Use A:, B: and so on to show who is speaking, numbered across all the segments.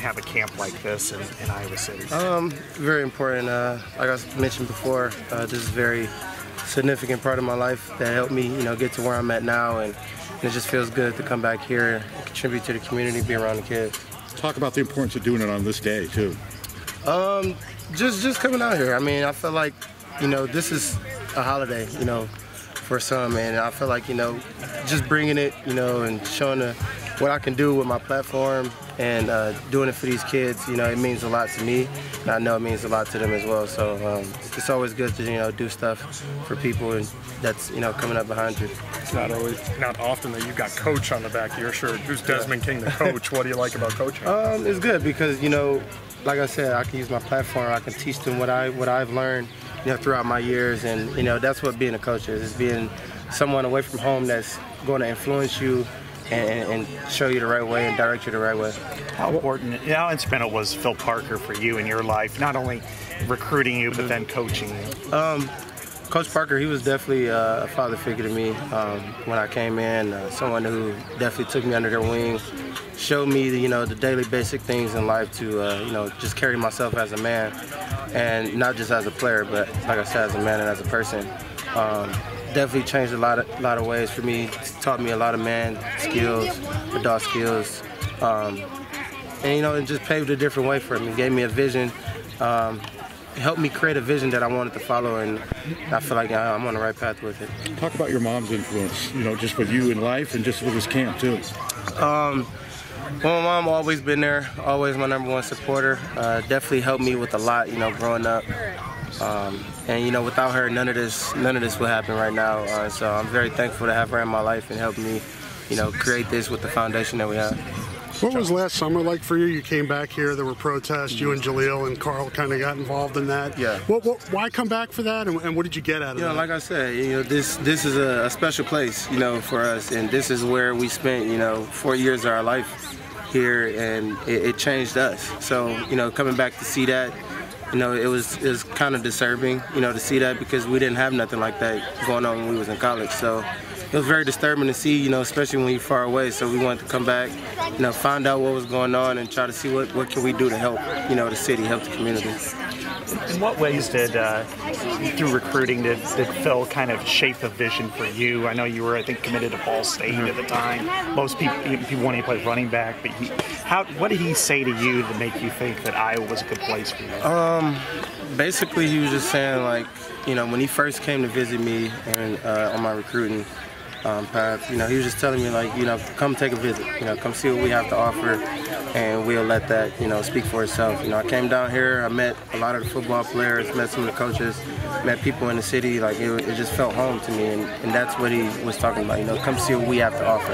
A: have a camp like this in Iowa City?
B: Very important. Like I mentioned before, this is a very significant part of my life that helped me, get to where I'm at now, and it just feels good to come back here and contribute to the community, be around the kids.
C: Talk about the importance of doing it on this day too.
B: Just coming out here. I mean, I feel like, this is a holiday, for some, and I feel like, just bringing it, and showing what I can do with my platform and doing it for these kids, it means a lot to me, and I know it means a lot to them as well. So it's always good to, do stuff for people and that's, coming up behind you.
D: It's not often that you've got coach on the back of your shirt. Who's Desmond King, the coach? What do you like about coaching?
B: It's good because, like I said, I can use my platform. I can teach them what I've learned, throughout my years, and that's what being a coach is being someone away from home that's going to influence you and show you the right way and direct you the right way.
A: How important, how instrumental was Phil Parker for you in your life, not only recruiting you but then coaching you?
B: Coach Parker, he was definitely a father figure to me when I came in. Someone who definitely took me under their wing, showed me the daily basic things in life to just carry myself as a man, and not just as a player, but like I said, as a man and as a person. Definitely changed a lot of ways for me. Taught me a lot of man skills, adult skills, and it just paved a different way for me. Gave me a vision. Helped me create a vision that I wanted to follow, and I feel like I'm on the right path with it.
C: Talk about your mom's influence, just with you in life and just with this camp too.
B: Well, my mom always been there, always my #1 supporter. Definitely helped me with a lot, growing up. And without her, none of this would happen right now. So I'm very thankful to have her in my life and help me, create this with the foundation that we have.
E: What was last summer like for you? You came back here, there were protests, you and Jaleel and Carl kind of got involved in that.
B: Yeah.
E: Why come back for that, and what did you get out of that?
B: Like I said, this is a special place, for us, and this is where we spent, 4 years of our life here, and it changed us. So, coming back to see that, it was kind of disturbing, to see that, because we didn't have nothing like that going on when we was in college. So it was very disturbing to see, especially when you're far away. So we wanted to come back, find out what was going on and try to see what can we do to help, the city, help the community.
A: In what ways did, through recruiting, did Phil kind of shape a vision for you? I know you were, I think, committed to Ball State at the time. Most people wanted to play running back, but what did he say to you to make you think that Iowa was a good place for you?
B: Basically, he was just saying, like, when he first came to visit me and on my recruiting path, he was just telling me, like, come take a visit, come see what we have to offer, and we'll let that, speak for itself. I came down here, I met a lot of the football players, met some of the coaches, met people in the city. Like, it just felt home to me, and that's what he was talking about, come see what we have to offer.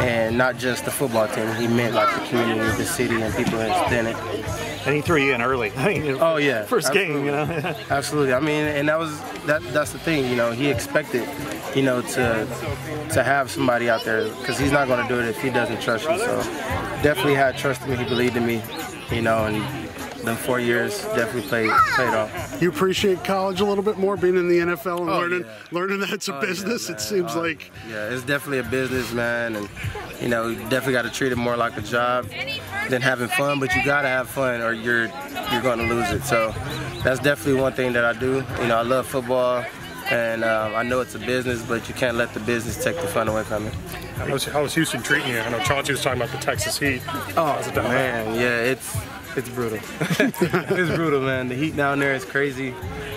B: And not just the football team, he meant like the community, the city, and people in it.
A: And he threw you in early.
B: Oh yeah,
A: first
B: absolutely.
A: game,
B: Absolutely. I mean, and that's the thing. He expected, to have somebody out there, because he's not going to do it if he doesn't trust you. So definitely had trust in me. He believed in me, and them 4 years definitely paid off.
E: You appreciate college a little bit more, being in the NFL and learning that it's a business.
B: Yeah,
E: it seems like.
B: Yeah, it's definitely a business, man, and you definitely got to treat it more like a job than having fun. But you got to have fun, or you're going to lose it. So that's definitely one thing that I do. I love football, and I know it's a business, but you can't let the business take the fun away from it.
D: How was Houston treating you? I know Chauncey was talking about the Texas Heat.
B: Oh man, yeah, it's brutal. It's brutal, man. The heat down there is crazy.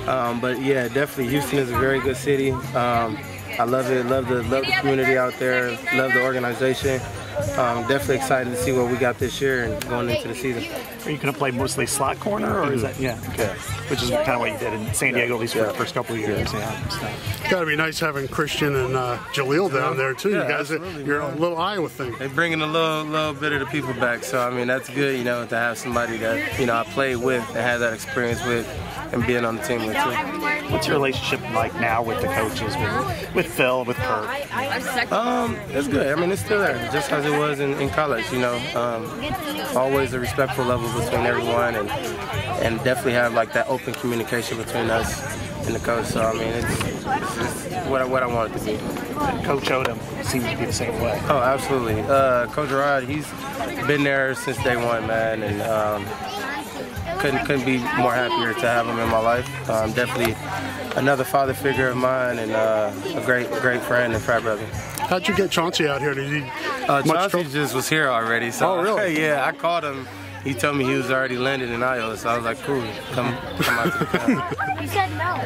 B: But yeah, definitely Houston is a very good city. I love it. Love the community out there. Love the organization. Definitely excited to see what we got this year and going into the season.
A: Are you going to play mostly slot corner, or is that okay? Which is kind of what you did in San Diego, at least for the first couple of years.
E: It's got to be nice having Christian and Jaleel down there too. You guys, you're a little Iowa thing.
B: They're bringing a little bit of the people back. So I mean, that's good, to have somebody that I played with and had that experience with, and being on the team with too.
A: What's your relationship like now with the coaches, with Phil, with Kurt?
B: It's good. I mean, it's still there, just as it was in college. Always a respectful level between everyone, and definitely have like that open communication between us. and the coach. So I mean, it's what I want it to be.
A: Coach Odom seems to be the same way.
B: Oh, absolutely. Coach Rod, he's been there since day one, man, and couldn't be more happier to have him in my life. Definitely another father figure of mine, and a great friend and frat brother.
E: How'd you get Chauncey out here? Did he?
B: Chauncey just was here already. So
E: oh, really?
B: Yeah, I called him. He told me he was already landed in Iowa, so I was like, cool, come out to the camp.
F: He said no.